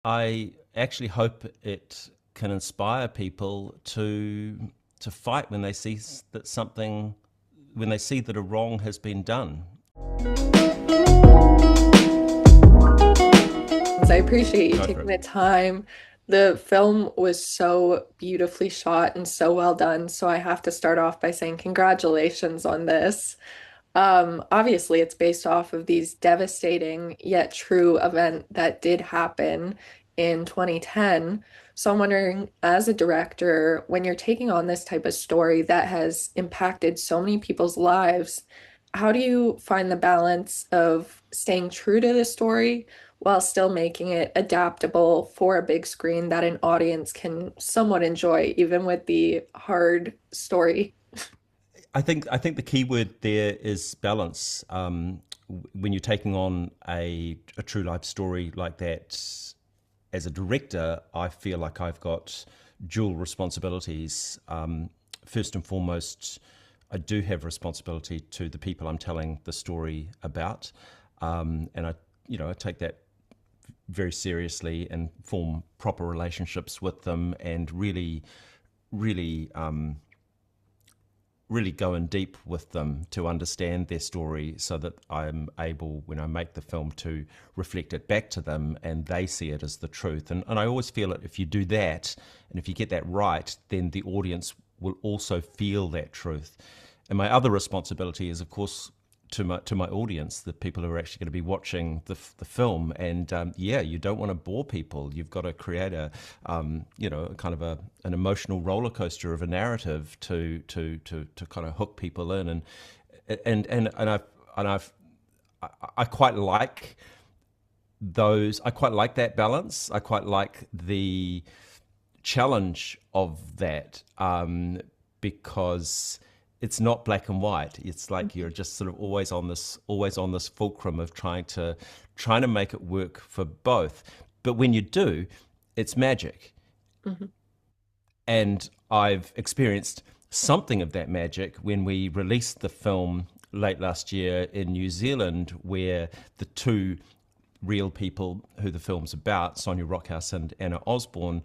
I actually hope it can inspire people to fight when they see that something, when they see that a wrong has been done. I appreciate you Go for taking it. the time. The film was so beautifully shot and so well done. So I have to start off by saying congratulations on this. Obviously, it's based off of these devastating yet true event that did happen in 2010. So I'm wondering, as a director, when you're taking on this type of story that has impacted so many people's lives, how do you find the balance of staying true to the story while still making it adaptable for a big screen that an audience can somewhat enjoy, even with the hard story? I think the key word there is balance. When you're taking on a true life story like that, as a director, I feel like I've got dual responsibilities. First and foremost, I do have responsibility to the people I'm telling the story about, and I take that very seriously and form proper relationships with them, and really really go in deep with them to understand their story so that I'm able, when I make the film, to reflect it back to them and they see it as the truth. And I always feel that if you do that and if you get that right, then the audience will also feel that truth. And my other responsibility is, of course, to my audience, the people who are actually going to be watching the film. And yeah, you don't want to bore people. You've got to create kind of an emotional roller coaster of a narrative to kind of hook people in. And I quite like those. I quite like that balance. I quite like the challenge of that, because it's not black and white. It's like you're just sort of always on this fulcrum of trying to make it work for both. But when you do, it's magic. Mhm. And I've experienced something of that magic when we released the film late last year in New Zealand, where the two real people who the film's about, Sonia Rockhouse and Anna Osborne,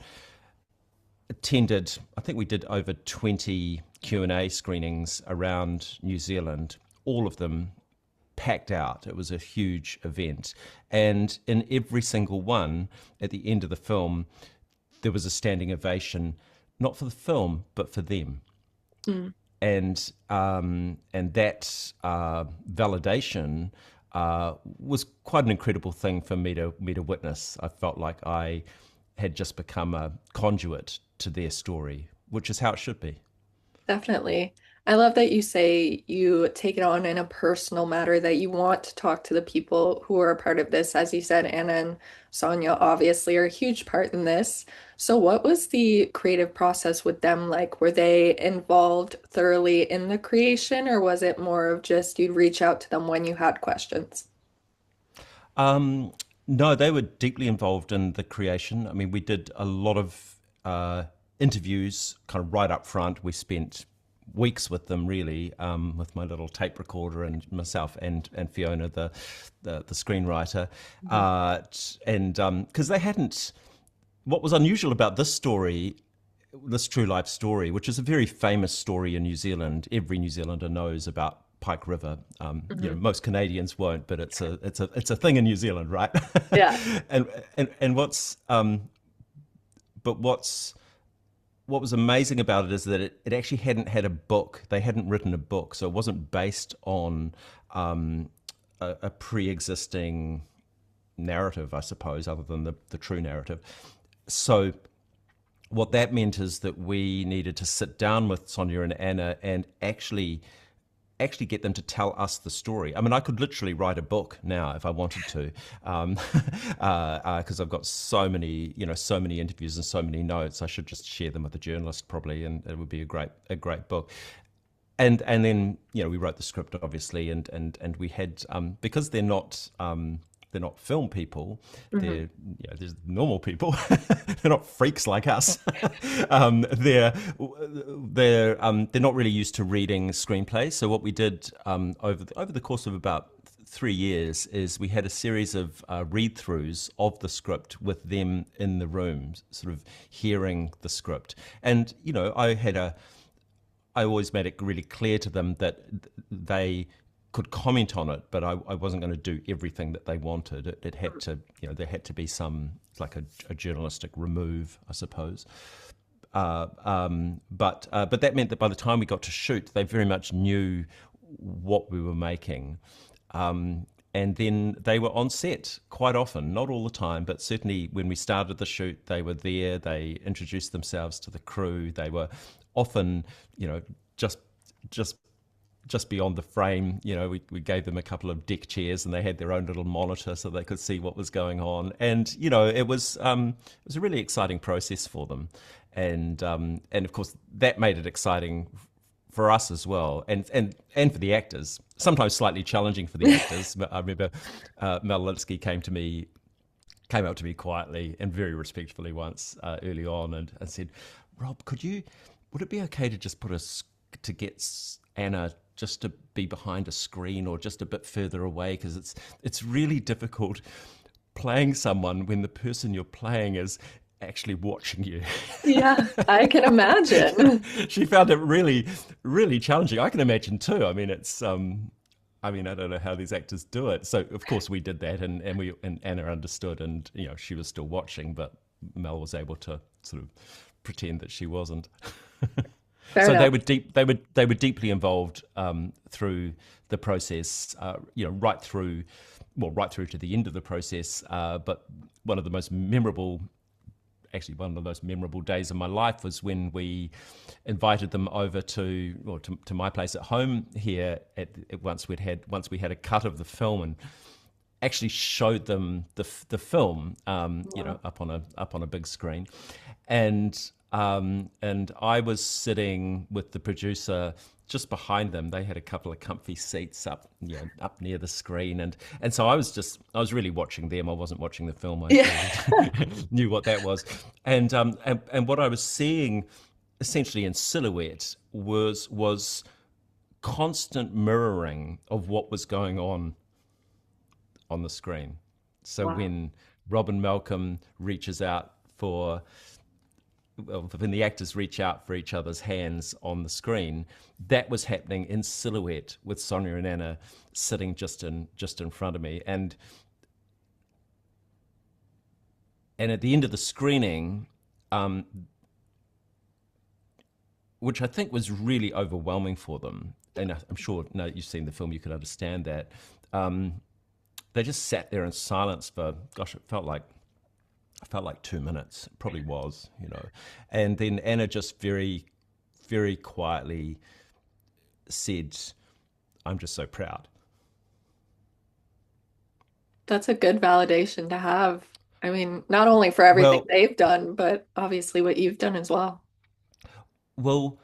attended. I think we did over 20 Q&A screenings around New Zealand, all of them packed out. It was a huge event. And in every single one, at the end of the film, there was a standing ovation, not for the film, but for them. Mm. And that validation was quite an incredible thing for me to witness. I felt like I had just become a conduit to their story, which is how it should be. Definitely. I love that you say you take it on in a personal matter, that you want to talk to the people who are a part of this. As you said, Anna and Sonia obviously are a huge part in this. So, what was the creative process with them like? Were they involved thoroughly in the creation, or was it more of just you'd reach out to them when you had questions? Um, no, they were deeply involved in the creation. I mean, we did a lot of interviews kind of right up front. We spent weeks with them, really, with my little tape recorder and myself and Fiona, the screenwriter. Mhm. And because they hadn't, what was unusual about this story, this true life story, which is a very famous story in New Zealand. Every New Zealander knows about Pike River. Mhm. Most Canadians won't, but it's a thing in New Zealand, right? Yeah. And what's what was amazing about it is that it actually hadn't had a book. They hadn't written a book, so it wasn't based on a pre-existing narrative, I suppose, other than the true narrative. So what that meant is that we needed to sit down with Sonia and Anna and actually get them to tell us the story. I mean, I could literally write a book now if I wanted to, because I've got so many interviews and so many notes. I should just share them with a journalist probably, and it would be a great book. And then we wrote the script obviously, and we had, because they're not film people. Mhm. There's normal people. They're not freaks like us. They're they're not really used to reading screenplays. So what we did, over the course of about 3 years is we had a series of read-throughs of the script with them in the room, sort of hearing the script. And I always made it really clear to them that they could comment on it, but I wasn't going to do everything that they wanted. It had to, there had to be some, like a journalistic remove, I suppose. But that meant that by the time we got to shoot, they very much knew what we were making. And then they were on set quite often, not all the time, but certainly when we started the shoot, they were there. They introduced themselves to the crew. They were often, just just just beyond the frame. We gave them a couple of deck chairs, and they had their own little monitor so they could see what was going on. And it was a really exciting process for them, and of course that made it exciting for us as well, and for the actors. Sometimes slightly challenging for the actors. But I remember Mel Linsky came up to me quietly and very respectfully once early on and said, "Rob, would it be okay to just to get Anna just to be behind a screen or just a bit further away, because it's really difficult playing someone when the person you're playing is actually watching you." Yeah, I can imagine. She found it really, really challenging. I can imagine too. I mean, I don't know how these actors do it. So of course we did that, and Anna understood, and she was still watching, but Mel was able to sort of pretend that she wasn't. Fair So enough. they were deeply involved through the process, right through to the end of the process. But one of the most memorable actually one of the most memorable days of my life was when we invited them over to my place at home here once we had a cut of the film, and actually showed them the film, Wow. up on a big screen, and I was sitting with the producer just behind them. They had a couple of comfy seats up near the screen, and so I was really watching them. I wasn't watching the film. I Yeah. already knew what that was, and what I was seeing essentially in silhouette was constant mirroring of what was going on the screen. So Wow. when Robin Malcolm reaches out when the actors reach out for each other's hands on the screen, that was happening in silhouette with Sonia and Anna sitting just in front of me. And at the end of the screening, which I think was really overwhelming for them, and I'm sure now that you've seen the film, you can understand that. They just sat there in silence for, gosh, it felt like 2 minutes. It probably was. And then Anna just very, very quietly said, "I'm just so proud." That's a good validation to have. I mean, not only for everything Well, they've done, but obviously what you've done as well. well,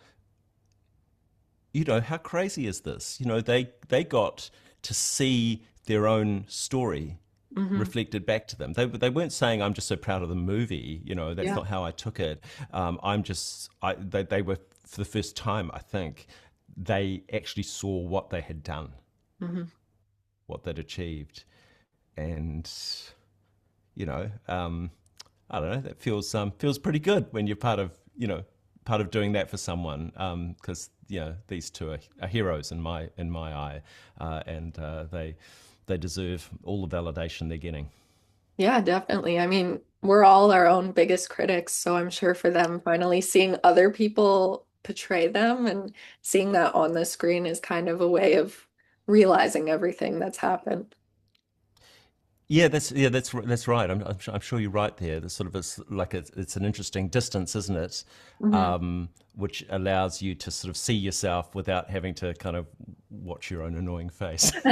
how crazy is this? They got to see their own story Hmm. reflected back to them. They weren't saying, "I'm just so proud of the movie." That's Yeah. not how I took it. They were, for the first time, I think, they actually saw what they had done, Hmm. what they'd achieved, and I don't know. That feels pretty good when you're part of doing that for someone, because these two are heroes in my eye, and they deserve all the validation they're getting. Yeah, definitely. I mean, we're all our own biggest critics, so I'm sure for them, finally seeing other people portray them and seeing that on the screen is kind of a way of realizing everything that's happened. Yeah, that's right. I'm sure you're right there. There's sort of it's an interesting distance, isn't it? Hmm. Which allows you to sort of see yourself without having to kind of watch your own annoying face. You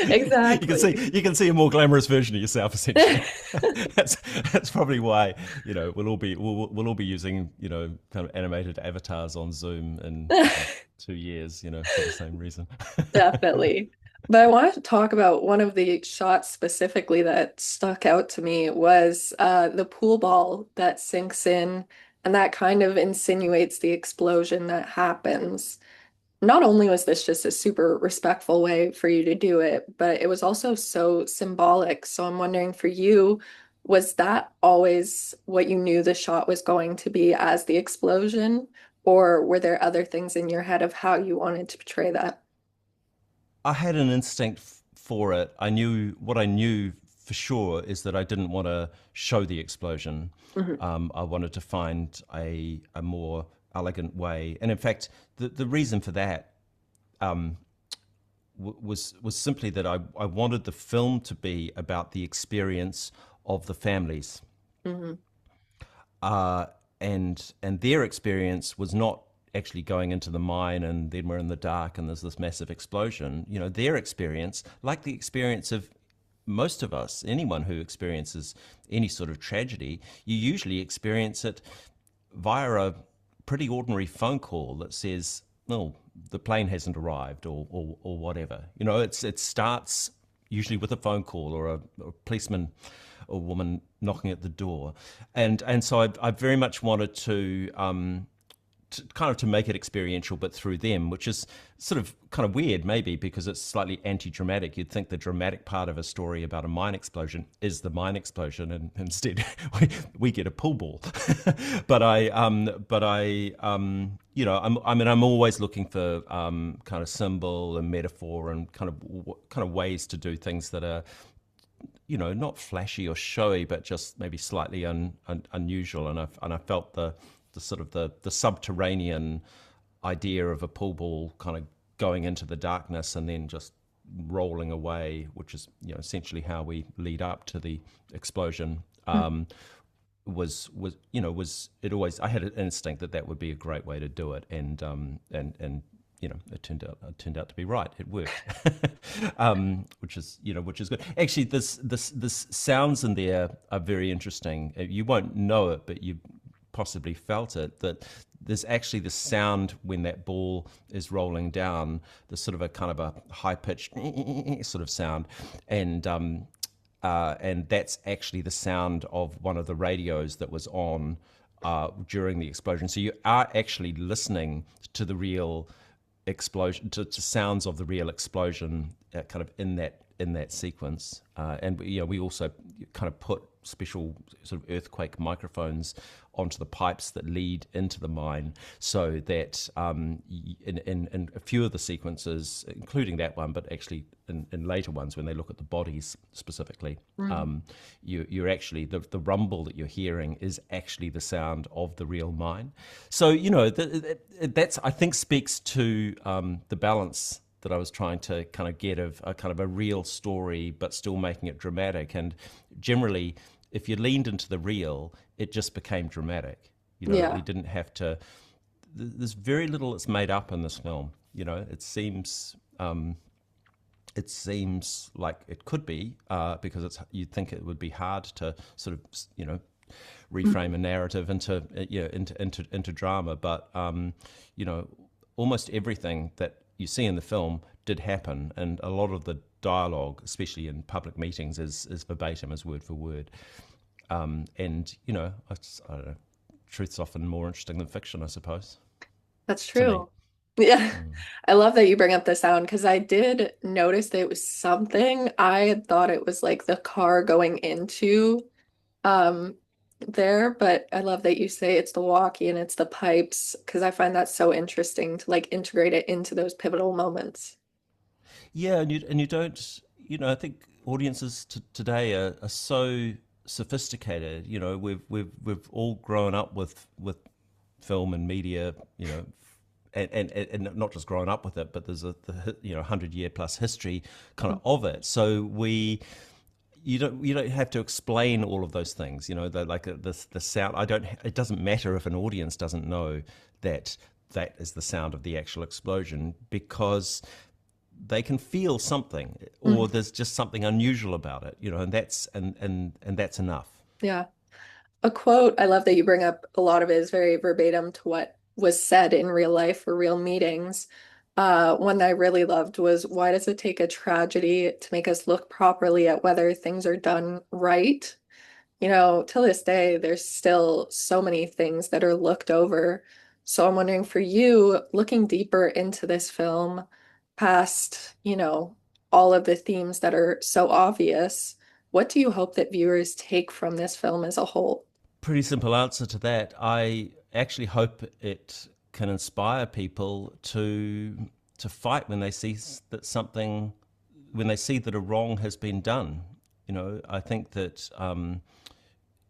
can Exactly. see you can see a more glamorous version of yourself, essentially. that's that's probably why we'll all be using kind of animated avatars on Zoom in 2 years, for the same reason. Definitely. But I want to talk about one of the shots specifically that stuck out to me was the pool ball that sinks in and that kind of insinuates the explosion that happens. not only was this just a super respectful way for you to do it, but it was also so symbolic. So I'm wondering for you, was that always what you knew the shot was going to be as the explosion? Or were there other things in your head of how you wanted to portray that? I had an instinct for it. I knew what I knew for sure is that I didn't want to show the explosion. Mhm. I wanted to find a more elegant way, and in fact, the reason for that was simply that I wanted the film to be about the experience of the families, Mhm. uh, and their experience was not actually going into the mine and then we're in the dark and there's this massive explosion. You know, their experience, like the experience of most of us, anyone who experiences any sort of tragedy, you usually experience it via a pretty ordinary phone call that says, "No, the plane hasn't arrived," or whatever. You know, it starts usually with a phone call or a policeman or woman knocking at the door, and so I very much wanted to kind of to make it experiential, but through them, which is sort of kind of weird, maybe because it's slightly anti-dramatic. You'd think the dramatic part of a story about a mine explosion is the mine explosion, and instead we get a pool ball. You know, I mean, I'm always looking for kind of symbol and metaphor and kind of ways to do things that are, you know, not flashy or showy, but just maybe slightly unusual. And I felt the sort of the subterranean idea of a pool ball kind of going into the darkness and then just rolling away, which is, you know, essentially how we lead up to the explosion. Was you know, was it always, I had an instinct that that would be a great way to do it, and you know, it turned out to be right. It worked, which is, you know, which is good. Actually, this sounds in there are very interesting. You won't know it, but you possibly felt it, that there's actually the sound when that ball is rolling down, the sort of a kind of a high pitched sort of sound, and that's actually the sound of one of the radios that was on during the explosion. So you are actually listening to the real explosion, to sounds of the real explosion, kind of in that sequence. And you know, we also kind of put special sort of earthquake microphones onto the pipes that lead into the mine, so that in a few of the sequences, including that one, but actually in later ones when they look at the bodies specifically, Mhm. you're actually, the rumble that you're hearing is actually the sound of the real mine. So, you know, that's, I think, speaks to the balance that I was trying to kind of get of a kind of a real story, but still making it dramatic. And generally, if you leaned into the real, it just became dramatic. You know, we Yeah. didn't have to. There's very little that's made up in this film. You know, it seems like it could be, because it's, you'd think it would be hard to sort of, you know, reframe a narrative into, into drama, but you know, almost everything that you see in the film did happen, and a lot of the dialogue, especially in public meetings, is verbatim, is word for word. And you know, I don't know, truth's often more interesting than fiction, I suppose, That's to me. true. Yeah. Mm. I love that you bring up the sound because I did notice that it was something. I had thought it was like the car going into um there, but I love that you say it's the walkie and it's the pipes because I find that so interesting to like integrate it into those pivotal moments. Yeah, and you don't, you know, I think audiences today are so sophisticated. You know, we've all grown up with film and media. You know, and not just grown up with it, but there's you know, 100-year plus history kind of it. So you don't have to explain all of those things. You know, like the sound. I don't. It doesn't matter if an audience doesn't know that that is the sound of the actual explosion, because they can feel something, or Mhm. there's just something unusual about it. You know, and that's enough. Yeah. A quote I love that you bring up, a lot of it is very verbatim to what was said in real life or real meetings. One that I really loved was, why does it take a tragedy to make us look properly at whether things are done right? You know, till this day, there's still so many things that are looked over. So I'm wondering for you, looking deeper into this film, past, all of the themes that are so obvious, what do you hope that viewers take from this film as a whole? Pretty simple answer to that. I actually hope it can inspire people to fight when they see that something, when they see that a wrong has been done. I think that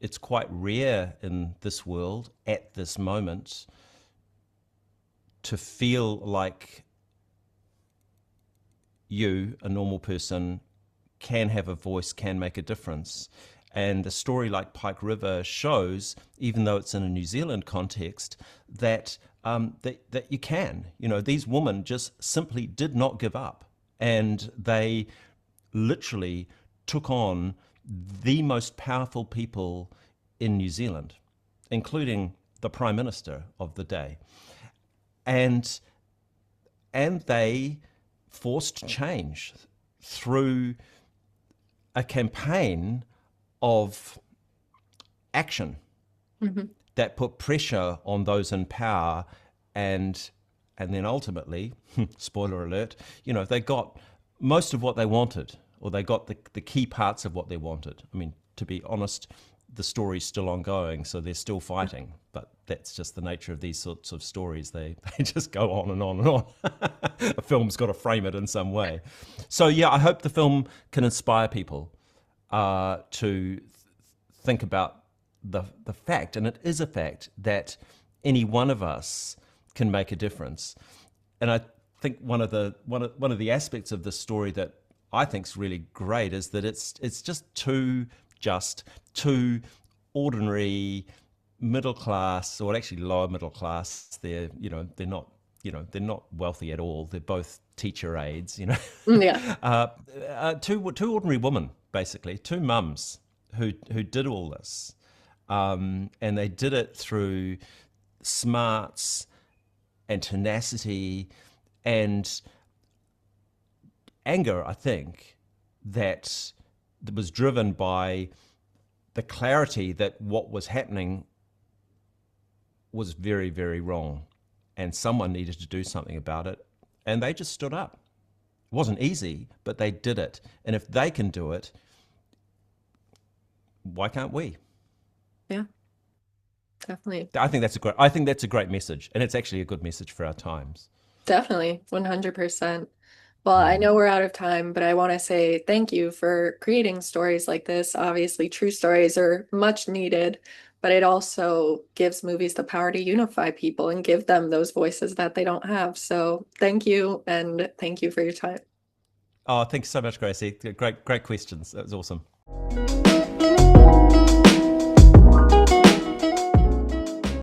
it's quite rare in this world at this moment to feel like you, a normal person, can have a voice, can make a difference. And a story like Pike River shows, even though it's in a New Zealand context, that that you can. These women just simply did not give up, and they literally took on the most powerful people in New Zealand, including the Prime Minister of the day, and they forced change through a campaign of action Mhm. that put pressure on those in power, and then ultimately, spoiler alert, they got most of what they wanted, or they got the key parts of what they wanted. I mean, to be honest, the story's still ongoing, so they're still fighting, but that's just the nature of these sorts of stories. They just go on and on and on. A film's got to frame it in some way. So yeah, I hope the film can inspire people to think about the fact, and it is a fact, that any one of us can make a difference. And I think one of the aspects of this story that I think is really great is that it's just two ordinary middle class, or actually lower middle class. They're not wealthy at all. They're both teacher aides. Yeah. Two ordinary women, basically, two mums who did all this, and they did it through smarts and tenacity and anger, I think, that was driven by the clarity that what was happening was very, very wrong, and someone needed to do something about it, and they just stood up. It wasn't easy, but they did it. And if they can do it, why can't we? Yeah, definitely. I think that's a great message, and it's actually a good message for our times. Definitely, 100%. Well, I know we're out of time, but I want to say thank you for creating stories like this. Obviously, true stories are much needed, but it also gives movies the power to unify people and give them those voices that they don't have. So, thank you, and thank you for your time. Oh, thanks so much, Gracie. Great questions. That was awesome.